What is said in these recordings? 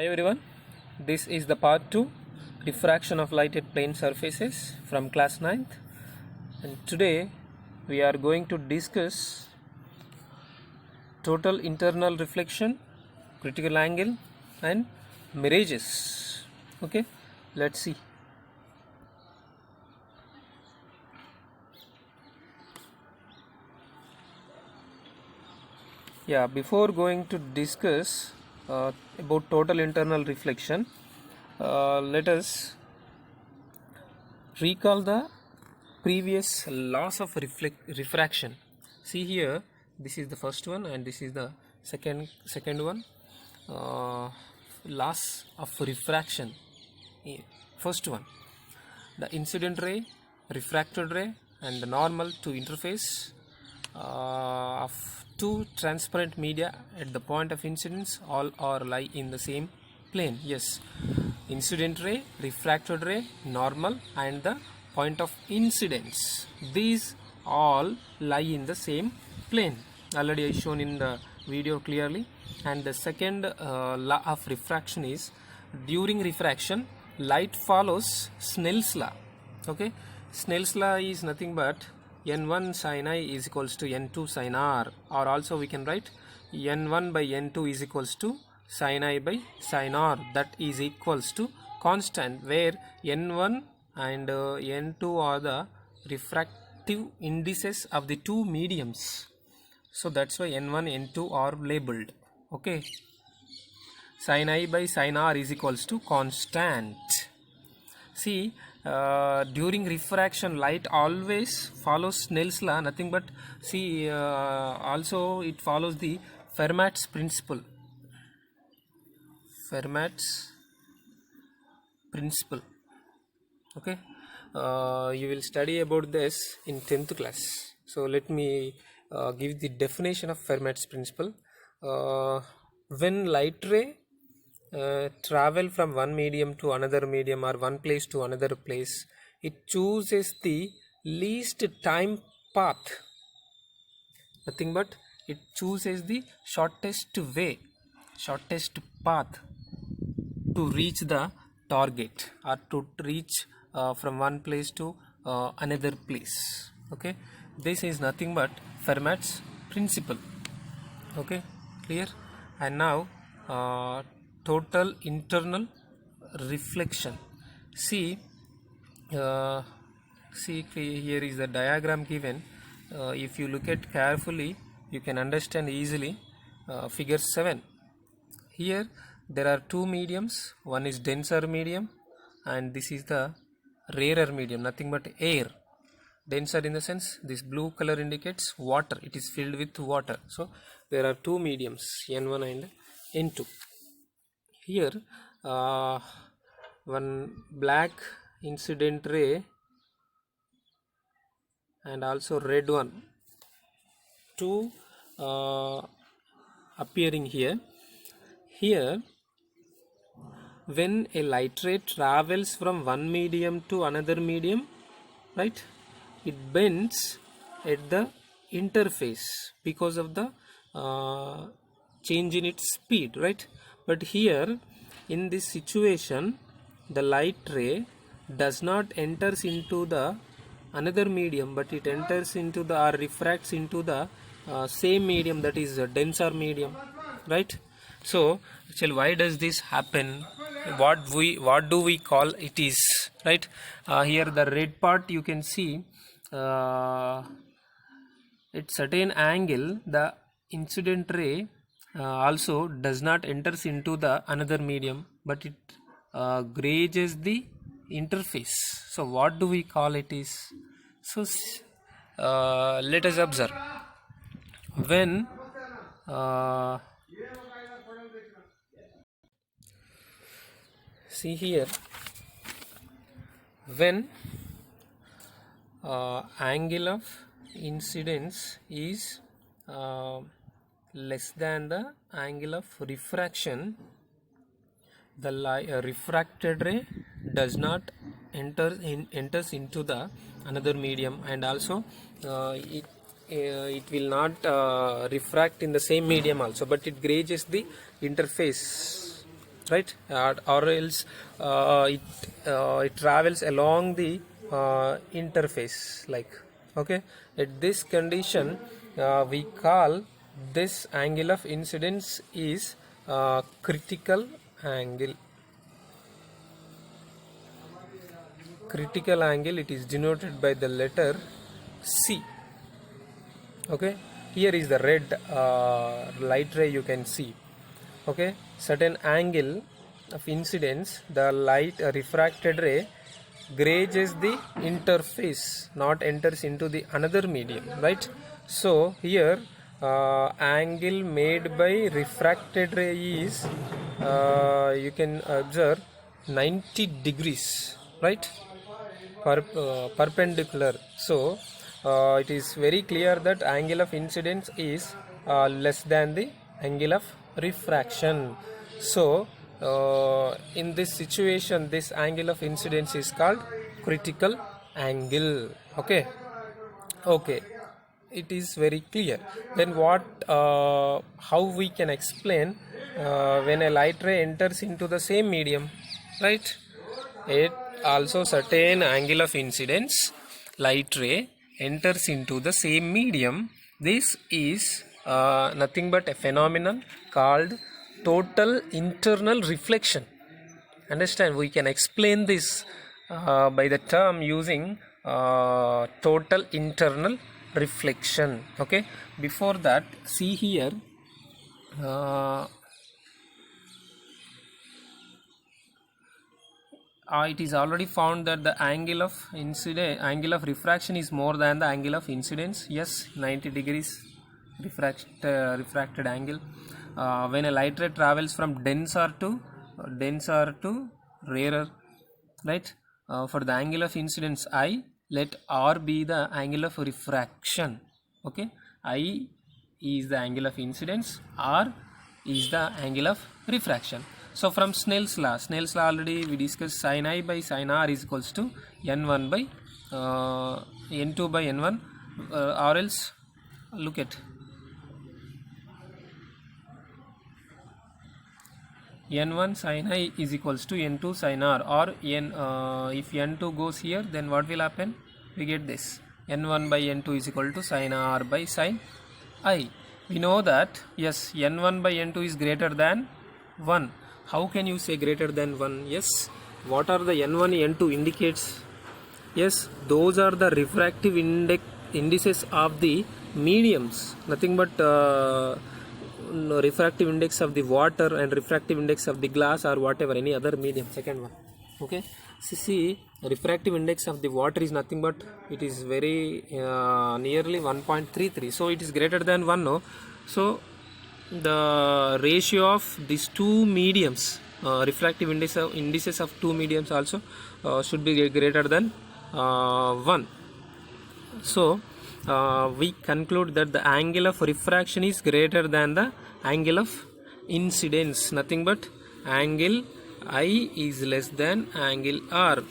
Hi everyone, this is the part 2 diffraction of light at plane surfaces from class 9th, and today we are going to discuss total internal reflection, critical angle and mirages. Okay, let's see. Before going to discuss about total internal reflection, let us recall the previous laws of refraction. See here, this is the first one and this is the second one. Laws of refraction. First one, the incident ray, refracted ray and the normal to interface of two transparent media at the point of incidence all are lie in the same plane. Yes, incident ray, refracted ray, normal and the point of incidence, these all lie in the same plane. Already I shown in the video clearly. And the second law of refraction is, during refraction light follows Snell's law. Okay, Snell's law is nothing but n1 sin I is equals to n2 sin r, or also we can write n1 by n2 is equals to sin I by sin r, that is equals to constant, where n1 and n2 are the refractive indices of the two mediums. So that's why n1 n2 are labeled. Okay, sin I by sin r is equals to constant. See, during refraction light always follows Snell's law, nothing but see also it follows the Fermat's principle. Okay, you will study about this in 10th class. So let me give the definition of Fermat's principle. When light ray travel from one medium to another medium or one place to another place, it chooses the least time path, nothing but it chooses the shortest path to reach the target or to reach from one place to another place. Okay, this is nothing but Fermat's principle. Okay, clear? And now total internal reflection. See here is the diagram given. If you look at carefully, you can understand easily. Figure 7. Here there are two mediums. One is denser medium and this is the rarer medium, nothing but air. Denser in the sense, this blue color indicates water, it is filled with water. So there are two mediums, n1 and n2. Here one black incident ray and also red one, two appearing here. Here when a light ray travels from one medium to another medium, right, it bends at the interface because of the change in its speed, right? But here in this situation the light ray does not enters into the another medium, but it enters into the or refracts into the same medium, that is a denser medium, right? So actually why does this happen? What do we call it is, right? Here the red part you can see at certain angle the incident ray also does not enters into the another medium, but it grazes the interface. So what do we call it is? So let us observe. When see here, when angle of incidence is less than the angle of refraction, the refracted ray does not enters into the another medium, and also it will not refract in the same medium also, but it grazes the interface. right? Or else it travels along the interface, like, okay. At this condition, we call this angle of incidence is critical angle. Critical angle, it is denoted by the letter C. Okay, here is the red light ray you can see. Okay, certain angle of incidence, the light refracted ray grazes the interface, not enters into the another medium, right? So here angle made by refracted ray is you can observe 90 degrees, right? Perpendicular. So it is very clear that angle of incidence is less than the angle of refraction. So in this situation, this angle of incidence is called critical angle. Okay, it is very clear. Then what how we can explain when a light ray enters into the same medium, right? It also certain angle of incidence, light ray enters into the same medium. This is nothing but a phenomenon called total internal reflection. Understand, we can explain this by the term using total internal reflection. Okay, before that, see here, it is already found that the angle of refraction is more than the angle of incidence. Yes, 90 degrees refracted angle. When a light ray travels from denser to rarer, right? For the angle of incidence I, let R be the angle of refraction. Okay, I is the angle of incidence, R is the angle of refraction. So from Snell's law already we discussed, sin I by sin R is equals to N1 by N2 by N1, or else look at N1 sin I is equals to N2 sin R, or if N2 goes here, then what will happen? We get this, N1 by N2 is equal to sin R by sin I. We know that, yes, N1 by N2 is greater than 1. How can you say greater than 1? Yes, what are the N1, N2 indicates? Yes, those are the refractive indices of the mediums, nothing but refractive index of the water and refractive index of the glass or whatever, any other medium. Second one. Okay, so see, refractive index of the water is nothing but, it is very nearly 1.33, so it is greater than 1, no? So the ratio of these two mediums, refractive indices of two mediums also should be greater than 1. So we conclude that the angle of refraction is greater than the angle of incidence, nothing but angle I is less than angle R,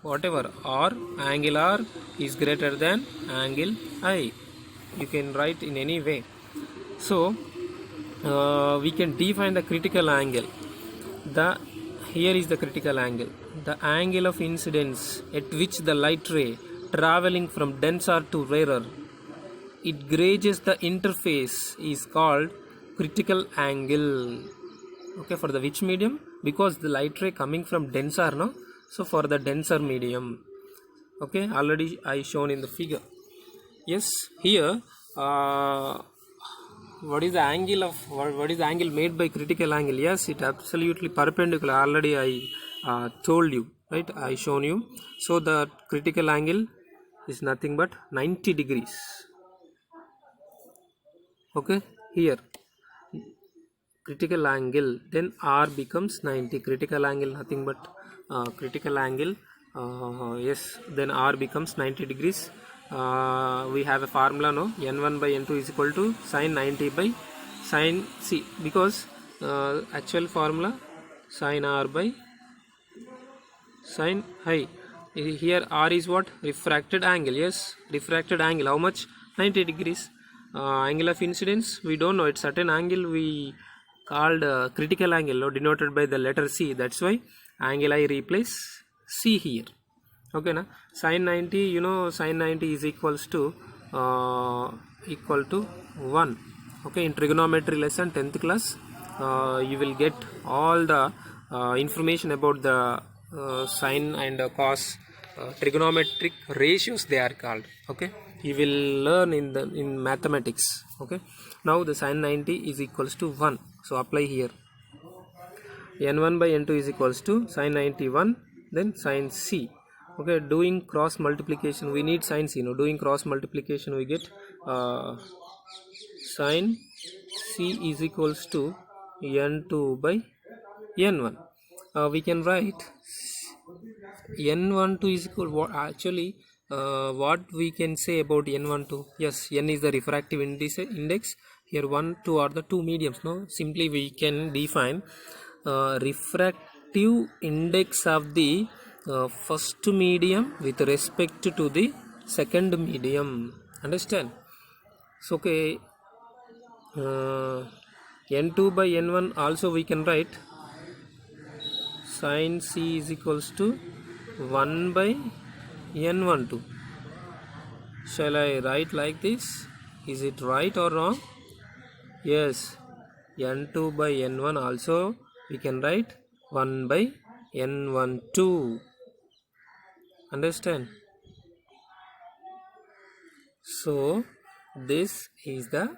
whatever, or angle R is greater than angle I. You can write in any way. So we can define the critical angle. Here is the critical angle, the angle of incidence at which the light ray traveling from denser to rarer, it grazes the interface, is called critical angle. Okay, for the which medium? Because the light ray coming from denser, no? So for the denser medium. Okay, already I shown in the figure. Yes, here what is the angle of what is the angle made by critical angle? Yes, it absolutely perpendicular. Already I told you, right? I shown you. So the critical angle is nothing but 90 degrees. Okay, here critical angle, then R becomes 90. Critical angle nothing but critical angle, yes, then R becomes 90 degrees. We have a formula, no? N1 by N2 is equal to sin 90 by sin C, because actual formula sin R by sin I. Here R is what? Refracted angle. Yes, refracted angle. How much? 90 degrees. Angle of incidence, we don't know. It's certain angle we called critical angle, denoted by the letter C. That's why angle I replace C here. Okay na? Sin 90, you know, sin 90 is equal to 1. Okay, in trigonometry lesson 10th class, you will get all the information about the sine and cos trigonometric ratios, they are called. Okay, you will learn in mathematics. Okay, now the sin 90 is equals to 1, so apply here. N1 by N2 is equals to sin 91, then sin C. Okay, doing cross multiplication, we need sin C. Doing cross multiplication, we get sin C is equals to N2 by N1. We can write N12 is equal, actually what we can say about N12? Yes, N is the refractive index. Here 1, 2 are the two mediums. No, simply we can define refractive index of the first medium with respect to the second medium. Understand? So okay, N2 by N1 also we can write sin C is equals to 1 by N12. Shall I write like this? Is it right or wrong? Yes, N2 by N1 also we can write 1 by N12. Understand? So this is the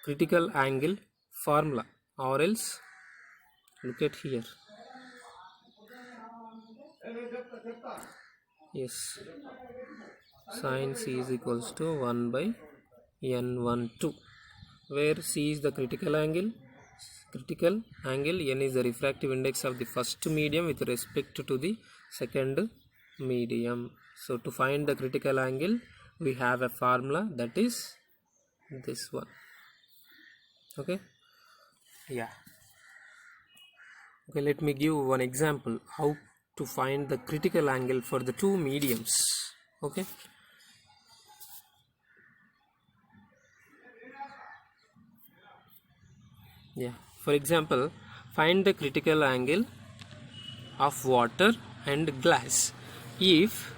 critical angle formula, or else look at here. Yes, sin C is equals to 1 by N12, where C is the critical angle, N is the refractive index of the first medium with respect to the second medium. So to find the critical angle, we have a formula, that is this one. Okay, yeah. Okay, let me give one example how to find the critical angle for the two mediums. Okay, yeah. For example, find the critical angle of water and glass if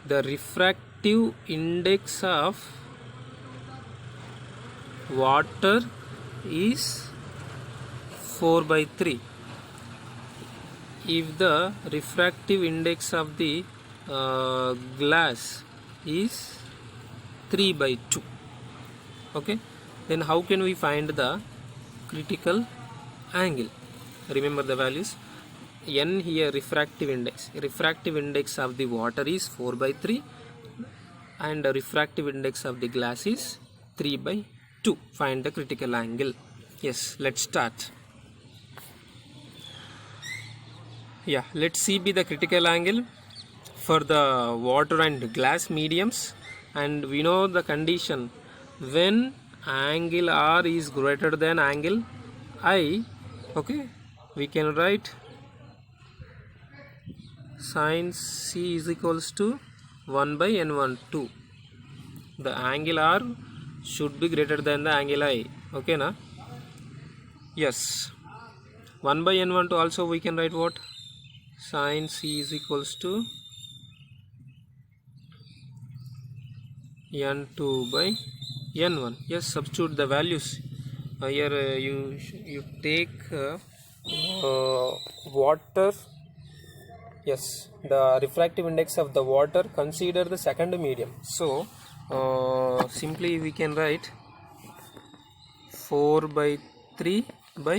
the refractive index of water is 4/3, if the refractive index of the glass is 3/2. Okay, then how can we find the critical angle? Remember the values. N here, refractive index of the water is 4/3 and the refractive index of the glass is 3/2. Find the critical angle. Yes, let's start. Yeah, let's see the critical angle for the water and glass mediums, and we know the condition when angle R is greater than angle I. Okay, we can write sin C is equals to 1 by N12. The angle R should be greater than the angle I. Okay na? Yes, 1 by N12 also we can write what? Sin C is equals to N2 by N1. Yes, substitute the values. Here you take water. Yes, the refractive index of the water, consider the second medium. So simply we can write 4/3 by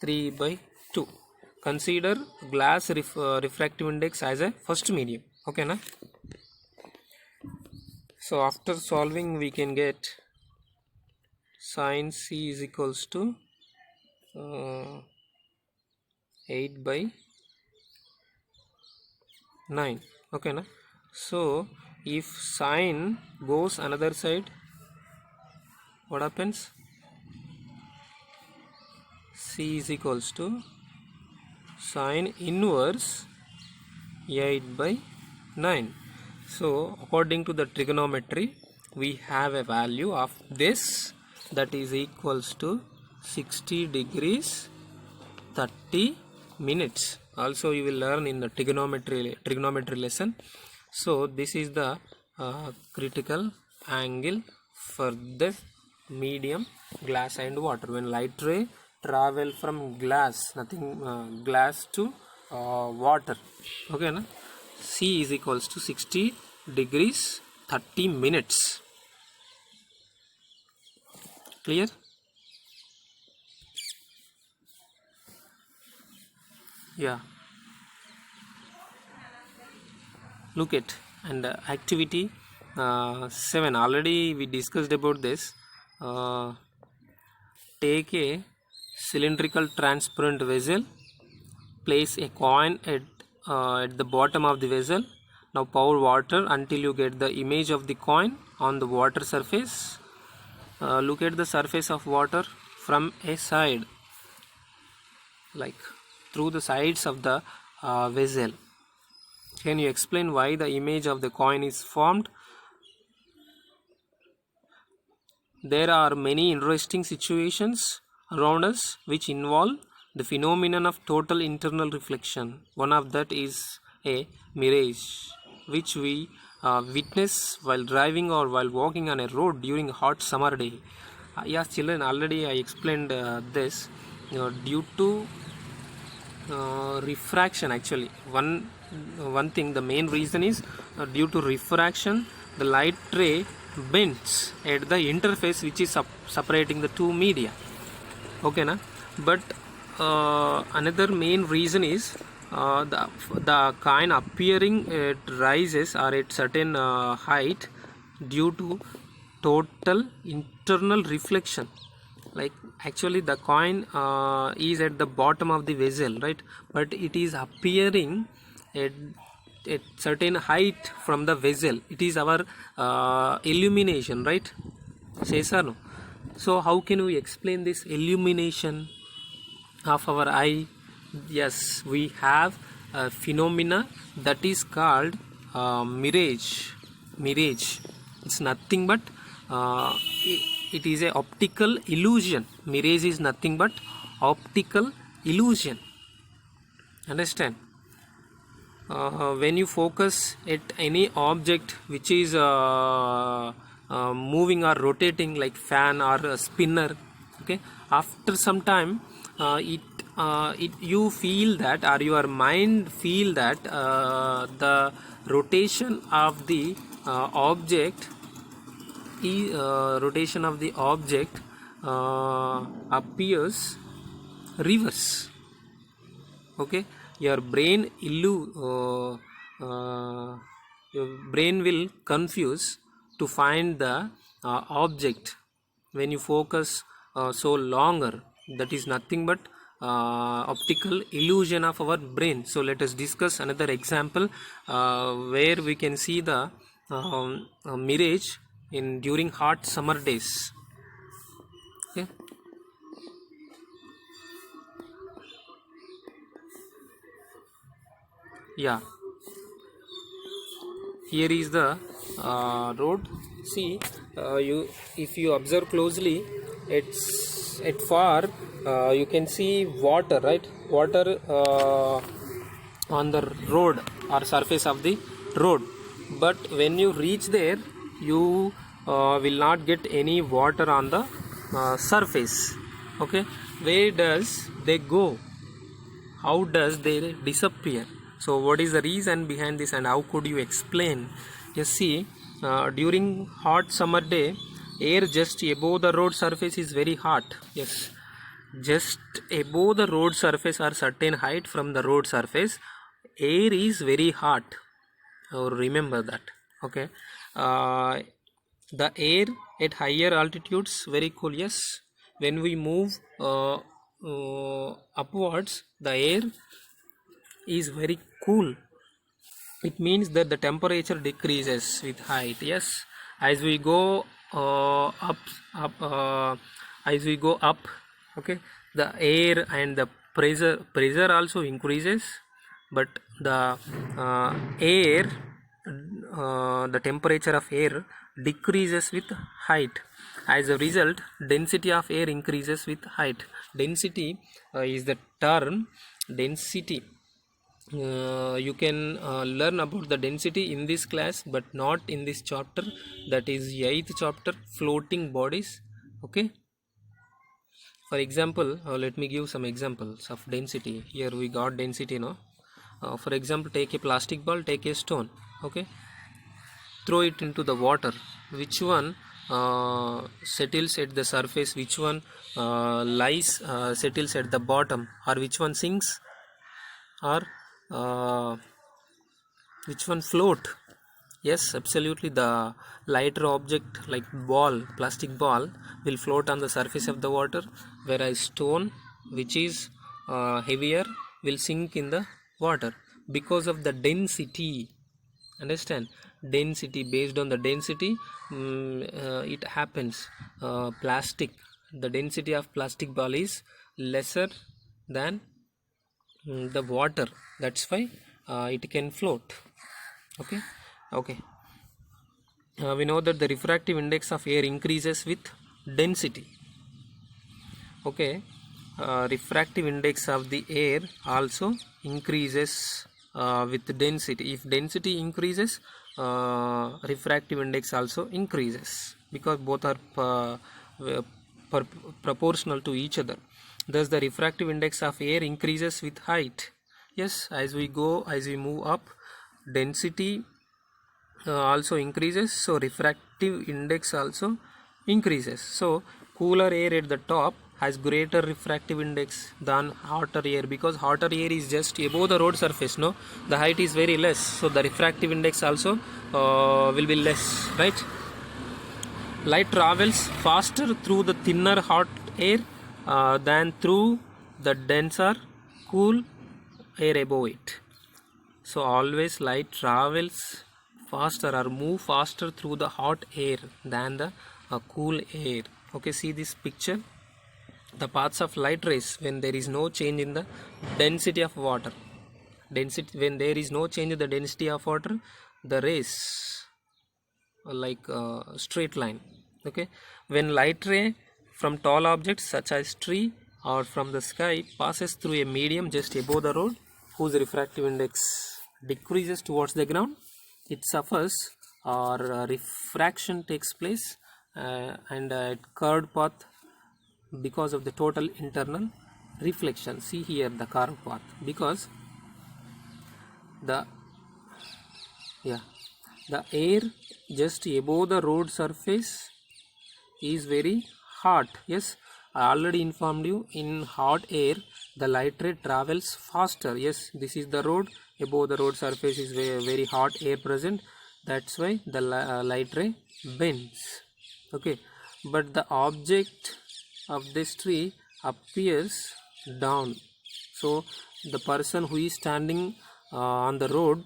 3/2. Consider glass refractive index as a first medium. Okay na? So after solving we can get sin C is equals to 8/9. Okay na? So if sine goes another side, what happens? C is equals to sine inverse 8/9. So according to the trigonometry, we have a value of this, that is equals to 60 degrees 30 minutes. Also you will learn in the trigonometry lesson. So this is the critical angle for the medium glass and water. When light ray travel from glass to water, okay na? C is equals to 60 degrees 30 minutes. Clear? Yeah. Look at and activity 7. Already we discussed about this. Take a cylindrical transparent vessel, place a coin at the bottom of the vessel. Now pour water until you get the image of the coin on the water surface. Look at the surface of water from a side, like through the sides of the vessel. Can you explain why the image of the coin is formed? There are many interesting situations around us which involve the phenomenon of total internal reflection. One of that is a mirage, which we witness while driving or while walking on a road during a hot summer day. Yes, children, already I explained this. Due to refraction, actually one thing, the main reason is due to refraction, the light ray bends at the interface which is separating the two media, okay na? But another main reason is the coin appearing at rises or at certain height due to total internal reflection. Like actually the coin is at the bottom of the vessel, right? But it is appearing at certain height from the vessel. It is our illumination, right? Yes or no? So how can we explain this illumination of our eye? Yes, we have a phenomena that is called mirage. It's nothing but it is a optical illusion. Mirage is nothing but optical illusion. Understand? When you focus at any object which is moving or rotating, like fan or a spinner, okay, after some time you feel that, or your mind feel that the rotation of the object appears reverse. Okay, your brain will confuse to find the object when you focus so longer. That is nothing but optical illusion of our brain. So let us discuss another example where we can see the mirage during hot summer days. Okay. Yeah, here is the road. See, if you observe closely, it's at far you can see water, right? Water on the road or surface of the road. But when you reach there, you will not get any water on the surface. Okay, where does they go? How does they disappear? So what is the reason behind this, and how could you explain? You see, during hot summer day, air just above the road surface is very hot. Yes, just above the road surface or certain height from the road surface, air is very hot. Remember that. Okay, the air at higher altitudes very cool. Yes, when we move upwards, the air is very cool. It means that the temperature decreases with height. Yes, as we go up, okay, the air and the pressure also increases, but the the temperature of air decreases with height. As a result, density of air increases with height. Density is the term. Density, you can learn about the density in this class, but not in this chapter. That is 8th chapter, floating bodies. Okay. For example, let me give some examples of density. Here we got density, no? For example, take a plastic ball, take a stone. Okay, throw it into the water. Which one settles at the surface? Which one settles at the bottom? Or which one sinks? Or which one float? Yes, absolutely. The lighter object like ball, plastic ball, will float on the surface of the water, whereas stone, which is heavier, will sink in the water because of the density. Understand? Density, based on the density, it happens. Plastic, the density of plastic ball is lesser than the water. That's why it can float. Okay. We know that the refractive index of air increases with density. Okay, refractive index of the air also increases with density. If density increases, refractive index also increases, because both are proportional to each other. Thus the refractive index of air increases with height. Yes, as we move up, density also increases, so refractive index also increases. So cooler air at the top has greater refractive index than hotter air, because hotter air is just above the road surface, no, the height is very less, so the refractive index also will be less, right? Light travels faster through the thinner hot air than through the denser cool air above it. So always light travels faster or move faster through the hot air than the cool air. Okay, see this picture. The paths of light rays when there is no change in the density of water. When there is no change in the density of water, the rays are like a straight line. Okay, when light ray from tall objects such as tree or from the sky passes through a medium just above the road, whose refractive index decreases towards the ground, it suffers, or refraction takes place, and at curved path because of the total internal reflection. See here the curved path, because the air just above the road surface is very hot. Yes, I already informed you, in hot air the light ray travels faster. Yes, this is the road, above the road surface is very hot air present, that's why the light ray bends. Okay, but the object of this tree appears down, so the person who is standing on the road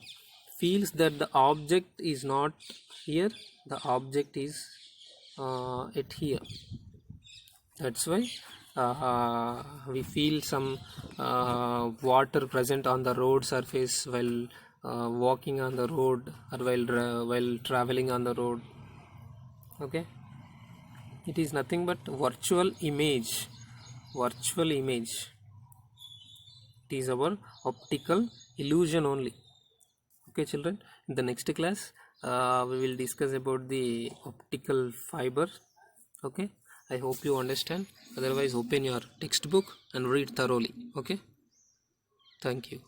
feels that the object is not here, the object is at here. That's why we feel some water present on the road surface while walking on the road, or while traveling on the road. Okay, it is nothing but virtual image. It is our optical illusion only. Okay children, in the next class we will discuss about the optical fiber. Okay, I hope you understand. Otherwise, open your textbook and read thoroughly. Okay, thank you.